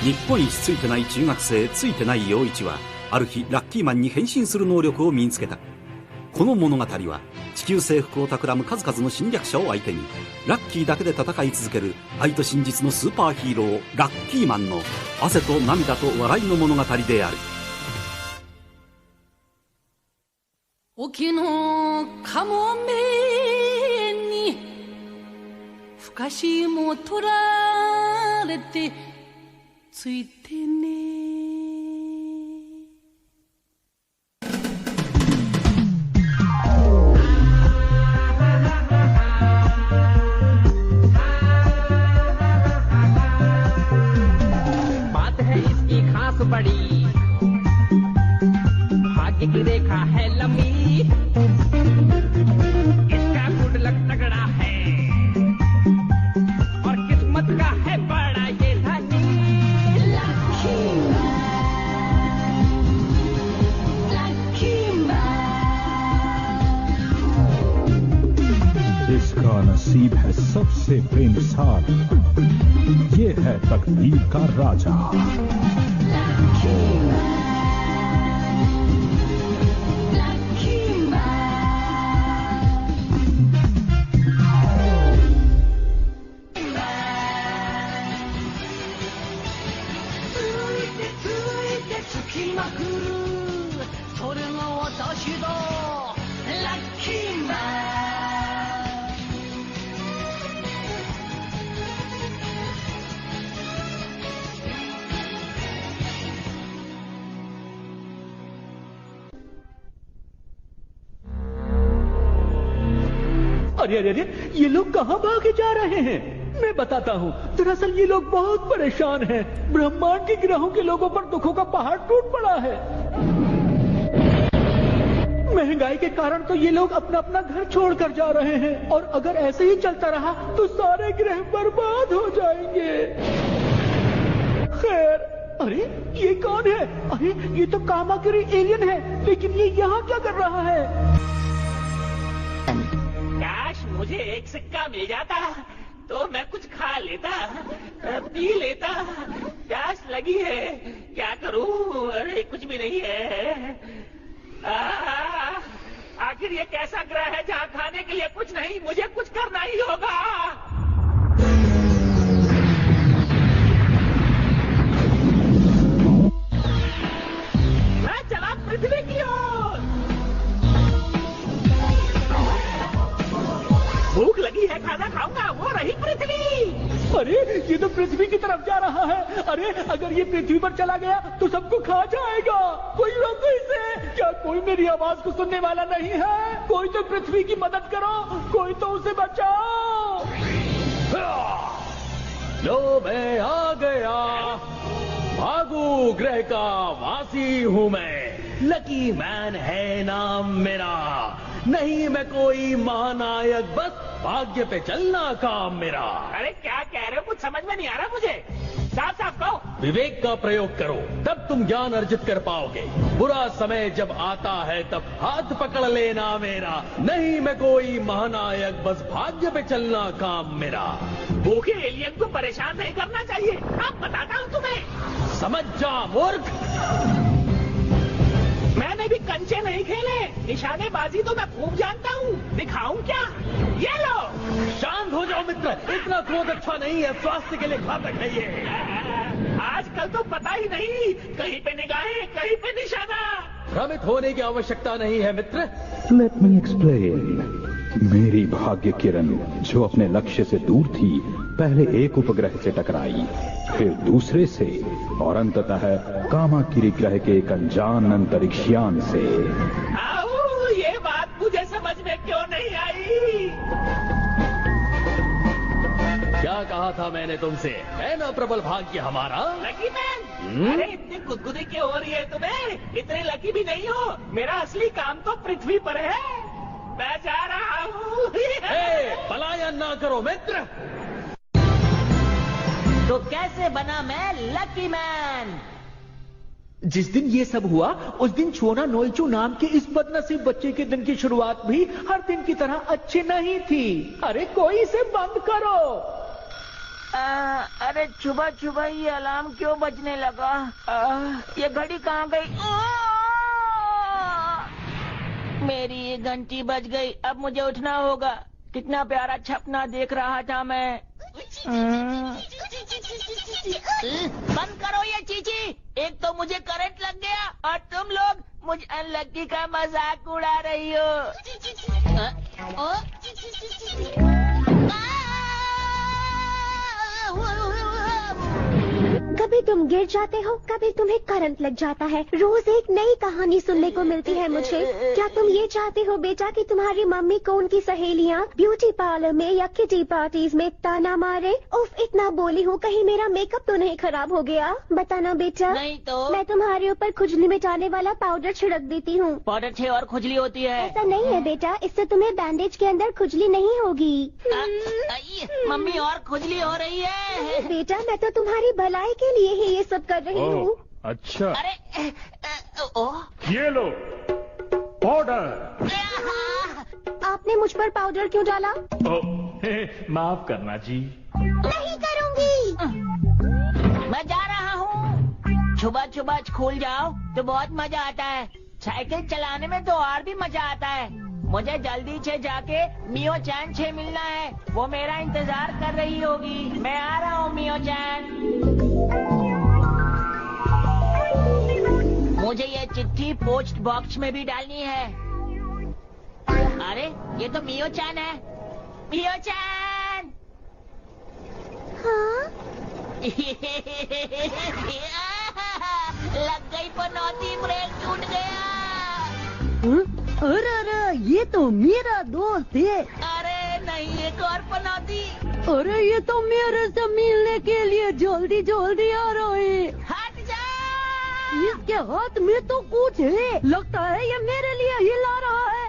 日本一ついてない中学生ついてない陽一はある日ラッキーマンに変身する能力を身につけた。この物語は地球征服を企む数々の侵略者を相手にラッキーだけで戦い続ける愛と真実のスーパーヒーローラッキーマンの汗と涙と笑いの物語である。沖のかもめにふかしも取られてついてね。बात है इसकी खास बड़ी भाग्य की रेखा है लंबी इसका गुड लक तगड़ा है और किस्मत का है बड़ा ये धनी इसका नसीब है सबसे बेमिसाल, ये है तकदीर का राजा। अरे अरे अरे, ये लोग कहां भागे जा रहे हैं? मैं बताता हूँ। दरअसल ये लोग बहुत परेशान हैं। ब्रह्मांड के ग्रहों के लोगों पर दुखों का पहाड़ टूट पड़ा है। महंगाई के कारण तो ये लोग अपना अपना घर छोड़कर जा रहे हैं और अगर ऐसे ही चलता रहा तो सारे ग्रह बर्बाद हो जाएंगे। खैर, अरे ये कौन है? अरे ये तो कामागिरी एलियन है, लेकिन ये यहाँ क्या कर रहा है? काश मुझे एक सिक्का मिल जाता तो मैं कुछ खा लेता, पी लेता। प्यास लगी है, क्या करूं? अरे कुछ भी नहीं है। आखिर ये कैसा ग्रह है जहाँ खाने के लिए कुछ नहीं? मुझे कुछ करना ही होगा। मैं चला पृथ्वी की ओर। भूख लगी है, खाना खाऊंगा। वो रही पृथ्वी। अरे ये तो पृथ्वी की तरफ जा रहा है। अरे अगर ये पृथ्वी पर चला गया तो सबको खा जाएगा। कोई रोको इसे। क्या कोई मेरी आवाज को सुनने वाला नहीं है? कोई तो पृथ्वी की मदद करो, कोई तो उसे बचाओ। लो मैं आ गया। भागू ग्रह का वासी हूँ मैं। लकी मैन है नाम मेरा। नहीं मैं कोई महानायक, बस भाग्य पे चलना काम मेरा। अरे क्या कह रहे हो? कुछ समझ में नहीं आ रहा मुझे। साफ साफ कहो। विवेक का प्रयोग करो, तब तुम ज्ञान अर्जित कर पाओगे। बुरा समय जब आता है तब हाथ पकड़ लेना मेरा। नहीं मैं कोई महानायक, बस भाग्य पे चलना काम मेरा। भूखे एलियन को परेशान नहीं करना चाहिए। अब बताता हूँ तुम्हें। समझ जा मूर्ख। मैंने भी कंचे नहीं खेले। निशानेबाजी तो मैं खूब जानता हूँ। दिखाऊं क्या? ये लो। शांत हो जाओ मित्र, इतना क्रोध अच्छा नहीं है, स्वास्थ्य के लिए घातक है ये। आजकल तो पता ही नहीं, कहीं पे निगाहें, कहीं पे निशाना। भ्रमित होने की आवश्यकता नहीं है मित्र। Let me explain. मेरी भाग्य किरण जो अपने लक्ष्य से दूर थी, पहले एक उपग्रह से टकराई, फिर दूसरे से और अंततः कामाकिरी ग्रह के एक अनजान अंतरिक्षयान से। ये बात मुझे समझ में क्यों नहीं आई? क्या कहा था मैंने तुमसे? है ना प्रबल भाग्य हमारा। लकी मैन, अरे इतनी गुदगुदी क्यों हो रही है तुम्हें? इतने लकी भी नहीं हो। मेरा असली काम तो पृथ्वी पर है। मैं जा रहा हूँ। पलायन ना करो मित्र। तो कैसे बना मैं लकी मैन? जिस दिन ये सब हुआ उस दिन छोना नोइचू नाम के इस बदनसीब बच्चे के दिन की शुरुआत भी हर दिन की तरह अच्छी नहीं थी। अरे कोई इसे बंद करो। अरे सुबह सुबह ये अलार्म क्यों बजने लगा? ये घड़ी कहाँ गई? मेरी ये घंटी बज गई। अब मुझे उठना होगा। कितना प्यारा सपना देख रहा था मैं। बंद करो ये चीची। एक तो मुझे करंट लग गया और तुम लोग मुझ अनलक्की का मजाक उड़ा रही हो। कभी तुम गिर जाते हो, कभी तुम्हें करंट लग जाता है। रोज एक नई कहानी सुनने को मिलती है मुझे। क्या तुम ये चाहते हो बेटा कि तुम्हारी मम्मी को उनकी सहेलियाँ ब्यूटी पार्लर में या किटी पार्टीज में ताना मारे? उफ, इतना बोली हूँ, कहीं मेरा मेकअप तो नहीं खराब हो गया? बताना बेटा। नहीं तो मैं तुम्हारे ऊपर खुजली मिटाने वाला पाउडर छिड़क देती हूँ। पाउडर से और खुजली होती है? ऐसा नहीं है बेटा, इससे तुम्हें बैंडेज के अंदर खुजली नहीं होगी। मम्मी और खुजली हो रही है। बेटा, मैं तो तुम्हारी भलाई के लिए ही ये सब कर रही हूँ। अच्छा। अरे ये लो पाउडर। आपने मुझ पर पाउडर क्यों डाला? माफ करना जी। नहीं करूँगी। मैं जा रहा हूँ। सुबह सुबह स्कूल जाओ तो बहुत मजा आता है। साइकिल चलाने में तो और भी मजा आता है। मुझे जल्दी से जाके मियो चैन से मिलना है। वो मेरा इंतजार कर रही होगी। मैं आ रहा हूँ मियो चैन। मुझे ये चिट्ठी पोस्ट बॉक्स में भी डालनी है। अरे ये तो मियो चैन है। मियो चैन। हाँ? लग गई पनौती, ब्रेक टूट गया। अरे अरे, ये तो मेरा दोस्त है। अरे नहीं, एक और पनौती। अरे ये तो मेरे से मिलने के लिए जल्दी जल्दी आ रहा है। हट जा। इसके हाथ में तो कुछ है। लगता है ये मेरे लिए हिला रहा है।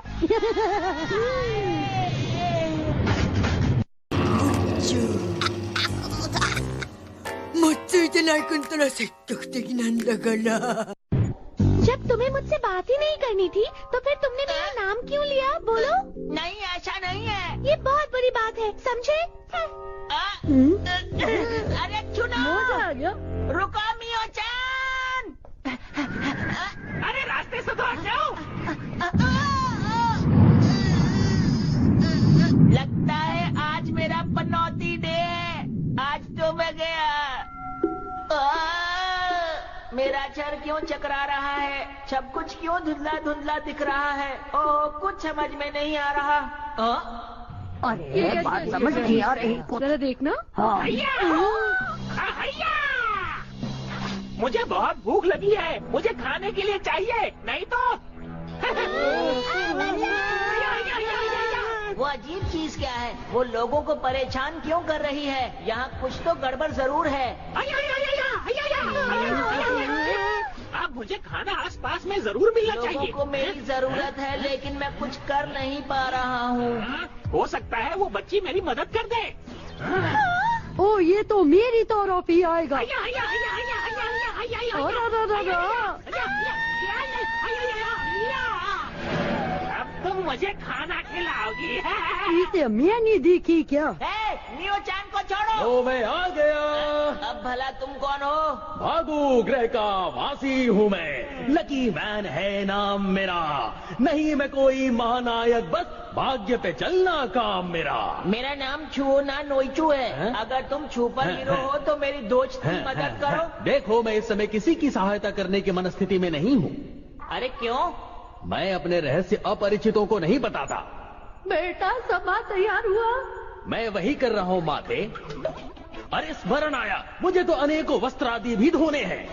जब तुम्हें मुझसे बात ही नहीं करनी थी तो फिर तुमने मेरा नाम क्यों लिया? बोलो। नहीं, ऐसा नहीं है। ये बहुत बड़ी बात है, समझे? अरे सुनो। मजा आ गया। रुको मियो चैन। अरे रास्ते से तो हट जाओ। लगता है आज मेरा पनौती डे है। आज तो मैं गया। मेरा सर क्यों चकरा रहा है? सब कुछ क्यों धुंधला धुंधला दिख रहा है? ओह, कुछ समझ में नहीं आ रहा। अरे बात समझ नहीं आ रही। जरा देखना। हैया! मुझे बहुत भूख लगी है। मुझे खाने के लिए चाहिए, नहीं तो वो अजीब चीज क्या है? वो लोगों को परेशान क्यों कर रही है? यहाँ कुछ तो गड़बड़ जरूर है। अब मुझे खाना आसपास में जरूर मिलना लोगों चाहिए। को मेरी जरूरत है, लेकिन मैं कुछ कर नहीं पा रहा हूँ। हो सकता है वो बच्ची मेरी मदद कर दे। ओ, ये तो मेरी तरफ ही आएगा। हैया, हैया, हैया, हैया, हैया, हैया, हैया, हैया, अरे, अरे, अरे, अरे। हैया, हैया, हैया, हैया। अब तुम मुझे खाना खिलाओगी। इसे मैं नहीं दिखी क्या? मियो चैन को छोड़ो। तो मैं आ गया। अब भला तुम कौन हो? भागू ग्रह का वासी हूँ मैं। लकी मैन है नाम मेरा। नहीं मैं कोई महानायक, बस भाग्य पे चलना काम मेरा। मेरा नाम छुओ ना नोइचू है। अगर तुम सुपर हीरो हो तो मेरी दोस्त की मदद करो। देखो, मैं इस समय किसी की सहायता करने की मनस्थिति में नहीं हूँ। अरे क्यों? मैं अपने रहस्य अपरिचितों को नहीं बताता। बेटा, सभा तैयार हुआ? मैं वही कर रहा हूँ माथे। अरे स्मरण आया, मुझे तो अनेकों वस्त्र आदि भी धोने हैं।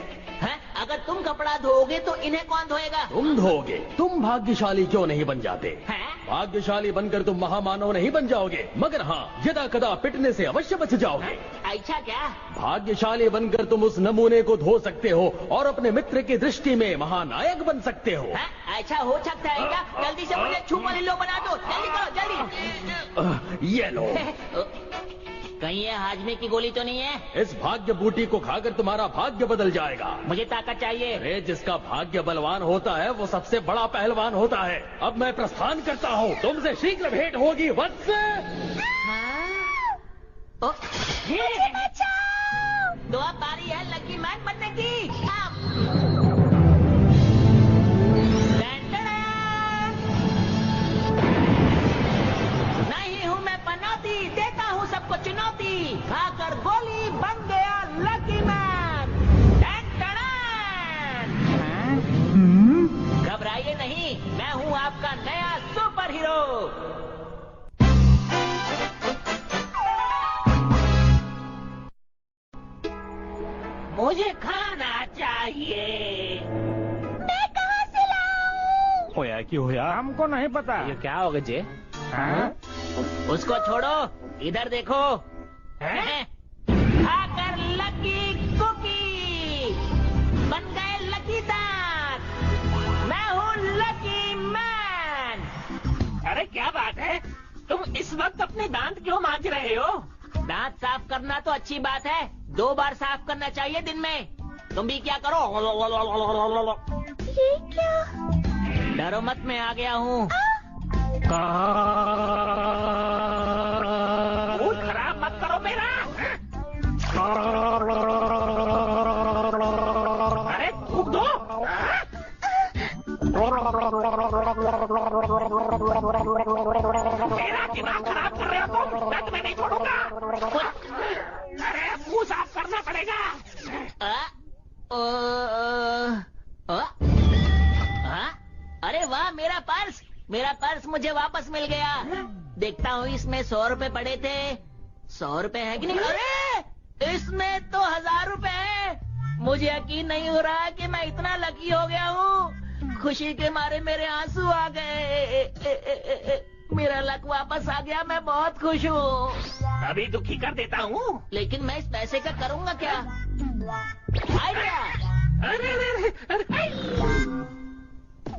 अगर तुम कपड़ा धोओगे तो इन्हें कौन धोएगा? तुम धोगे। तुम भाग्यशाली क्यों नहीं बन जाते? हैं? भाग्यशाली बनकर तुम महामानव नहीं बन जाओगे, मगर हाँ, यदा कदा पिटने से अवश्य बच जाओगे। ऐसा क्या? भाग्यशाली बनकर तुम उस नमूने को धो सकते हो और अपने मित्र की दृष्टि में महानायक बन सकते हो। ऐसा हो सकता है क्या? जल्दी से मुझे सुपर हीरो बना दो। जल्दी करो, जल्दी। ये लो। कहीं ये हाजमे की गोली तो नहीं है? इस भाग्य बूटी को खाकर तुम्हारा भाग्य बदल जाएगा। मुझे ताकत चाहिए। अरे जिसका भाग्य बलवान होता है वो सबसे बड़ा पहलवान होता है। अब मैं प्रस्थान करता हूँ, तुमसे शीघ्र भेंट होगी वत्स। ओ, दुआ पारी है लकी मैन बनने की। नहीं हूँ मैं पनौती, देता हूँ सबको चुनौती, खाकर गोली बन गया लकी मैन। घबराइए नहीं, मैं हूँ आपका नया सुपर हीरो। मुझे खाना चाहिए। मैं कहाँ से लाऊं? होया की होया हमको नहीं पता। ये क्या होगा जे? हाँ? उसको छोड़ो, इधर देखो। खाकर लकी कुकी बन गए लकी दांत। मैं हूँ लकी मैन। अरे क्या बात है, तुम इस वक्त अपने दांत क्यों मांज रहे हो? दांत साफ करना तो अच्छी बात है, 2 बार साफ करना चाहिए दिन में। तुम भी क्या करो। ये क्या? डरो मत, मैं आ गया हूँ। मूड खराब मत करो मेरा। अरे थूक दो। मेरा दिमाग खराब कर रहे हो तुम, मैं तुम्हें नहीं छोड़ूंगा। अरे मुंह साफ करना पड़ेगा। अरे वाह, मेरा पर्स मुझे वापस मिल गया। देखता हूँ इसमें 100 रुपए पड़े थे। 100 रुपए है कि नहीं? अरे इसमें तो 1000 रुपए है। मुझे यकीन नहीं हो रहा कि मैं इतना लकी हो गया हूँ। खुशी के मारे मेरे आंसू आ गए। मेरा लक वापस आ गया, मैं बहुत खुश हूँ। अभी दुखी कर देता हूँ। लेकिन मैं इस पैसे का करूँगा क्या? आइडिया।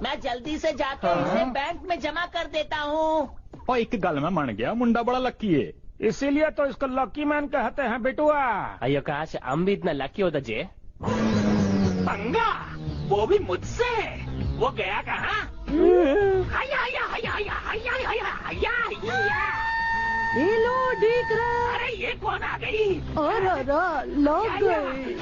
मैं जल्दी से जाकर इसे बैंक में जमा कर देता हूँ। और एक गल में मन गया, मुंडा बड़ा लकी है, इसीलिए तो इसको लकी मैन कहते हैं बेटुआ। अयो काश हम भी इतना लकी होता जे। पंगा, वो भी मुझसे। वो गया कहाँ? हाया हाया हाया हाया हाया हाया हाया हाया। ये लो देख रहा। अरे ये कौन आ गई? और लग गई।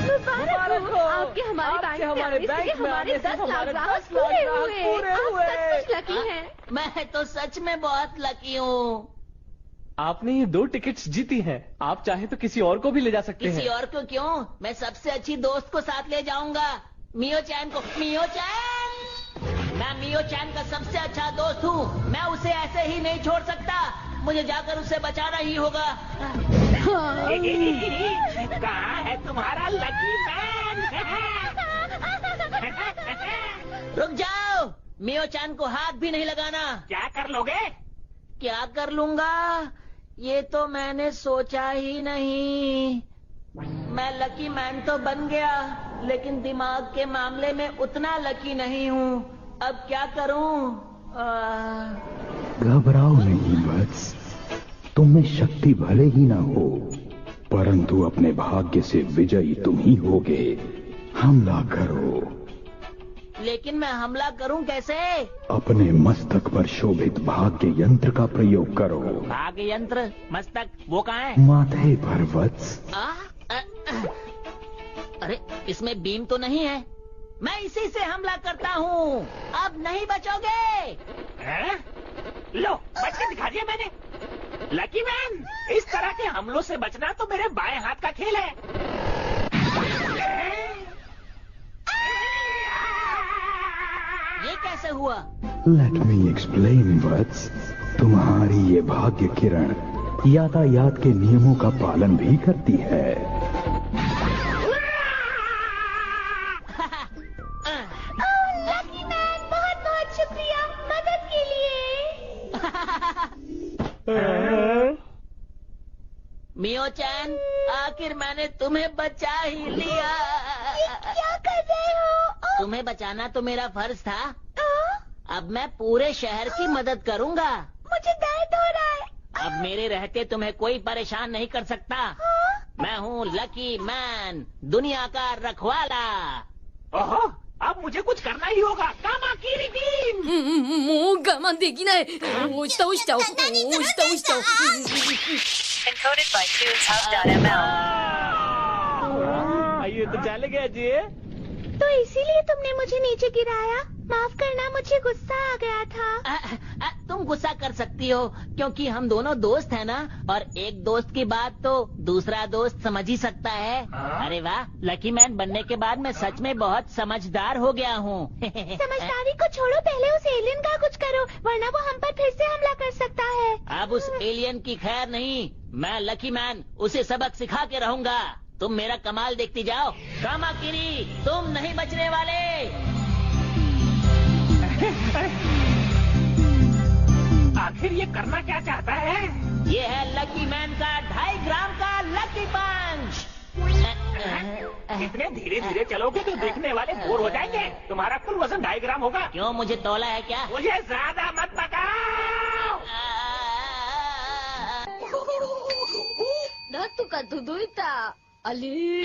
मुबारक हो, आपके हमारे बैंक में हमारे 10 लाख ग्राहक पूरे हुए। आप सचमुच लकी हैं। मैं तो सच में बहुत लकी हूँ। आपने ये 2 टिकट्स जीती हैं। आप चाहे तो किसी और को भी ले जा सकते हैं। किसी और को क्यों? मैं सबसे अच्छी दोस्त को साथ ले जाऊंगा, मियो चैन को। मियो चैन, मैं मियो चैन का सबसे अच्छा दोस्त हूँ। मैं उसे ऐसे ही नहीं छोड़ सकता, मुझे जाकर उसे बचाना ही होगा। कहाँ है तुम्हारा लकी मैन? रुक जाओ, मियो चैन को हाथ भी नहीं लगाना। क्या कर लोगे? क्या कर लूंगा, ये तो मैंने सोचा ही नहीं। मैं लकी मैन तो बन गया, लेकिन दिमाग के मामले में उतना लकी नहीं हूँ। अब क्या करूँ? घबराओ नहीं वत्स, तुम में शक्ति भले ही ना हो, परंतु अपने भाग्य से विजयी तुम ही होगे। हमला करो। लेकिन मैं हमला करूं कैसे? अपने मस्तक पर शोभित भाग्य यंत्र का प्रयोग करो। भाग्य यंत्र? मस्तक वो कहाँ है? माथे पर वत्स। अरे इसमें बीम तो नहीं है। मैं इसी से हमला करता हूँ। अब नहीं बचोगे। लो, बच के दिखा दिया मैंने। लकी मैन, इस तरह के हमलों से बचना तो मेरे बाएं हाथ का खेल है। ये कैसे हुआ? Let me explain वत्स। तुम्हारी ये भाग्य किरण यातायात के नियमों का पालन भी करती है। लकी मैन, बहुत बहुत शुक्रिया मदद के लिए। मियो चैन, आखिर मैंने तुम्हें बचा ही लिया। क्या कर रहे हो? तुम्हें बचाना तो मेरा फर्ज था। अब मैं पूरे शहर की मदद करूंगा। मुझे दर्द हो रहा है। अब मेरे रहते तुम्हें कोई परेशान नहीं कर सकता। मैं हूँ लकी मैन, दुनिया का रखवाला। ओहो, अब मुझे कुछ करना ही होगा। कामाकिरी टीम। もう我慢できない。押した押しちゃおう。押した押しちゃおう。 Encoded by TunesHub.ml. आइए तो चले गए जी। तो इसीलिए तुमने मुझे नीचे गिराया। माफ करना, मुझे गुस्सा आ गया था। तुम गुस्सा कर सकती हो क्योंकि हम दोनों दोस्त हैं ना, और एक दोस्त की बात तो दूसरा दोस्त समझ ही सकता है। अरे वाह, लकी मैन बनने के बाद मैं सच में बहुत समझदार हो गया हूँ। समझदारी को छोड़ो, पहले उस एलियन का कुछ करो, वरना वो हम पर फिर से हमला कर सकता है। अब उस एलियन की खैर नहीं, मैं लकी मैन उसे सबक सिखा के रहूंगा। तुम मेरा कमाल देखती जाओ। कामाकिरी, तुम नहीं बचने वाले। आखिर ये करना क्या चाहता है? ये है लकी मैन का 2.5 ग्राम का लकी पंच। इतने धीरे धीरे चलोगे तो देखने वाले बोर हो जाएंगे। तुम्हारा कुल वजन 2.5 ग्राम होगा। क्यों, मुझे तौला है क्या? मुझे ज्यादा मत पकाओ। なんとか届いた。あれ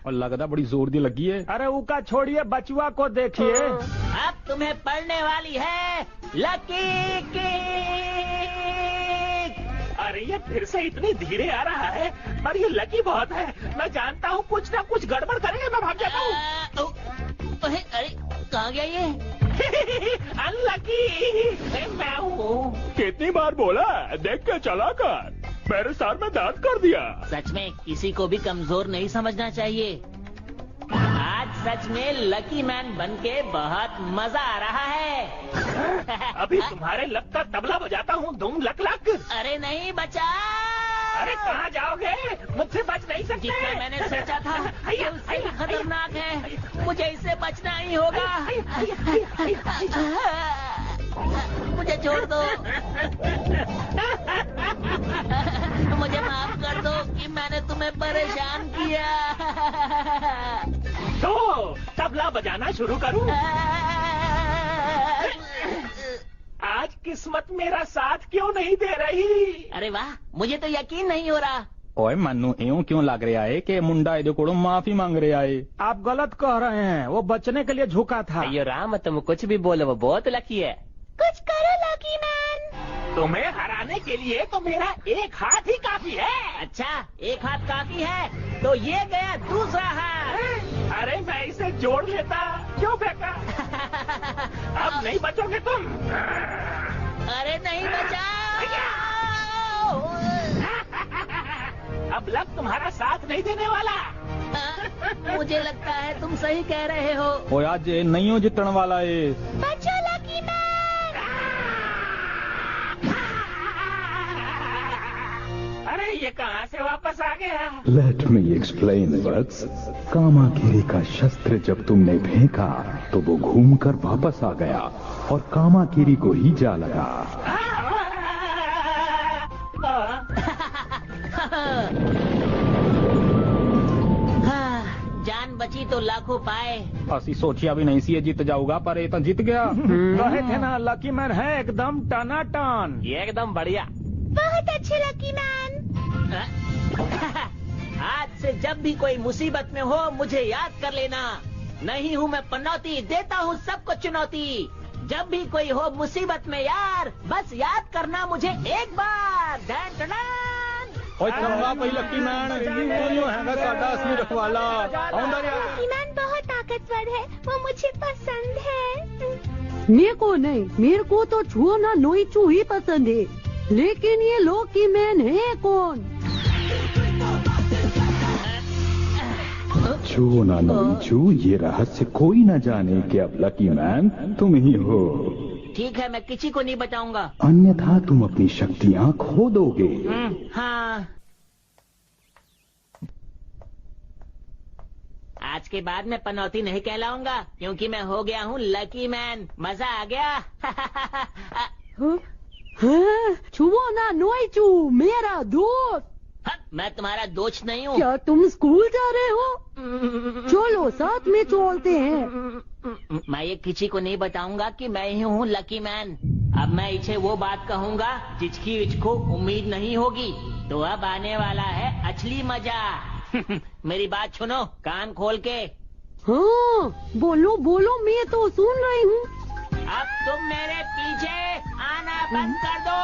और लगता बड़ी जोर दी लगी है। अरे उका छोड़िए, बचुआ को देखिए। अब तुम्हें पड़ने वाली है लकी किक। अरे ये फिर से इतनी धीरे आ रहा है, पर ये लकी बहुत है। मैं जानता हूँ कुछ ना कुछ गड़बड़ करेगा। मैं भाग जाता हूँ। अरे कहाँ गया ये? अनलकी मैं हूँ। कितनी बार बोला, देख के चला कर। मेरे सर में दर्द कर दिया। सच में किसी को भी कमजोर नहीं समझना चाहिए। आज सच में लकी मैन बनके बहुत मजा आ रहा है। अभी तुम्हारे लक का तबला बजाता हूँ, धूम लक लक। अरे नहीं बचा। अरे कहाँ जाओगे? मुझसे बच नहीं सकते। जितना मैंने सोचा था ये उससे भी खतरनाक है। मुझे इससे बचना ही होगा। मुझे छोड़ दो। मुझे माफ कर दो कि मैंने तुम्हें परेशान किया। तो तबला बजाना शुरू करूं? आज किस्मत मेरा साथ क्यों नहीं दे रही? अरे वाह, मुझे तो यकीन नहीं हो रहा। ओए मन्नू, यूं क्यों लग रहा है कि मुंडा इधर कोड़ो माफी मांग रहा है? आप गलत कह रहे हैं, वो बचने के लिए झुका था। अयो राम, तुम कुछ भी बोलो, वो बहुत लकी है। कुछ करो लकी मैन। तुम्हें हराने के लिए तो मेरा एक हाथ ही काफी है। अच्छा, एक हाथ काफी है तो ये गया दूसरा हाथ। अरे मैं इसे जोड़ लेता, क्यों फेंका? अब नहीं बचोगे तुम। अरे नहीं बचा। अब लक तुम्हारा साथ नहीं देने वाला। मुझे लगता है तुम सही कह रहे हो। ओए आज ये नहीं हो जितने वाला है। बचो लकी मैन। अरे ये कहाँ से वापस आ गया? लेट मी एक्सप्लेन वत्स। कामाकिरी का शस्त्र जब तुमने फेंका तो वो घूमकर वापस आ गया और कामाकिरी को ही जा लगा। जान बची तो लाखों पाए। असी सोचिया भी नहीं सी ये जीत जाऊंगा, पर ये तो जीत गया। कहे थे ना लकी मैन है एकदम टनाटन। एकदम बढ़िया। बहुत अच्छे लकी मैन। आज से जब भी कोई मुसीबत में हो मुझे याद कर लेना। नहीं हूँ मैं पनौती, देता हूँ सबको चुनौती। जब भी कोई हो मुसीबत में यार, बस याद करना मुझे एक बार। Done done. ओए चंगा भाई लकी मैन, बोलो हैगा साडा असली रखवाला। आउंदा यार। लकी मैन बहुत ताकतवर है, वो मुझे पसंद है। मेरे को नहीं, मेरे को तो छुओ ना नोइचू ही पसंद है। लेकिन ये लकी मैन है कौन? छू ना नोइचू, ये रहस्य कोई न जाने कि अब लकी मैन तुम ही हो। ठीक है, मैं किसी को नहीं बताऊंगा। अन्यथा तुम अपनी शक्तियाँ खो दोगे। हाँ, आज के बाद मैं पनौती नहीं कहलाऊंगा क्योंकि मैं हो गया हूँ लकी मैन। मजा आ गया। छुओ ना नोइचू, मेरा दोस्त। मैं तुम्हारा दोस्त नहीं हूँ। क्या तुम स्कूल जा रहे हो? चलो साथ में चलते हैं। मैं ये किसी को नहीं बताऊंगा कि मैं ही हूँ लकी मैन। अब मैं इसे वो बात कहूँगा जिसकी इसको उम्मीद नहीं होगी। तो अब आने वाला है असली मजा। मेरी बात सुनो कान खोल के। हाँ बोलो बोलो, मैं तो सुन रही हूँ। अब तुम मेरे पीछे आना बंद कर दो।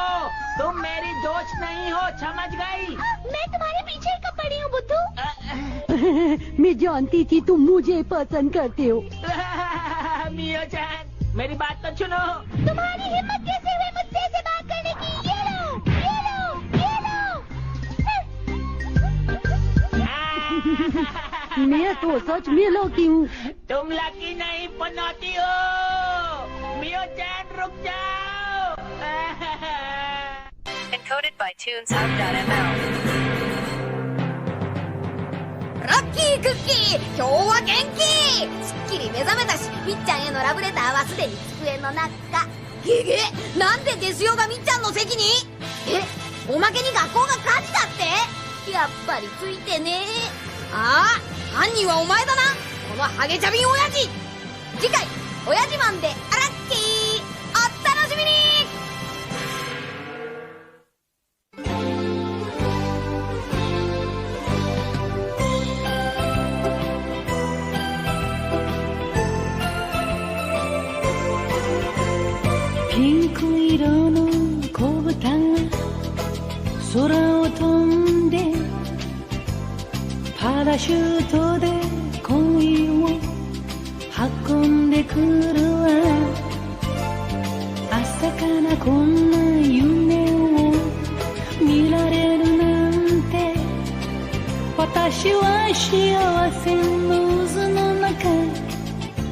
तुम मेरी दोस्त नहीं हो, समझ गई? मैं तुम्हारे पीछे ही कब पड़ी हूँ बुद्धू? मैं जानती थी तुम मुझे पसंद करते हो। मियो चान मेरी बात तो सुनो। तुम्हारी हिम्मत कैसे हुई मुझसे ऐसे बात करने की? ये लो, ये लो, ये लो। मैं तो सच में लकी हूँ। तुम लकी नहीं पनौती हो। मियो चान रुक जाओ। Encoded by TunesHub.ml. ラッキークッキー、今日は元気。すっきり目覚めたし、みっちゃんへのラブレターはすでに机の中。げげ、なんでデスヨがみっちゃんの席に？おまけに学校が火事だって？やっぱりついてね。ああ、犯人はお前だな、このハゲチャビン親父。次回、親父マンでラッキー。お楽しみに。ピンク色の子豚が空を飛んでパラシュートで恋を運んでくるわ。朝からこんな夢を見られるなんて、私は幸せの渦の中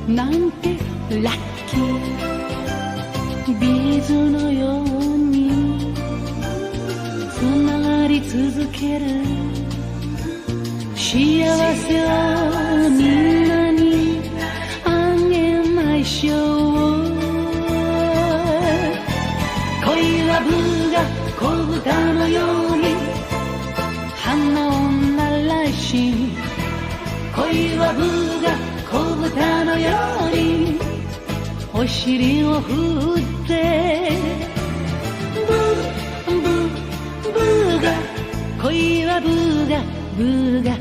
なんてラッキー。ビーズのようにつながり続ける幸せをみんなにあげましょう。恋はブが小豚のように花を鳴らし、恋はブが小豚のようにお尻を振ってブーブーが恋はブーがブーが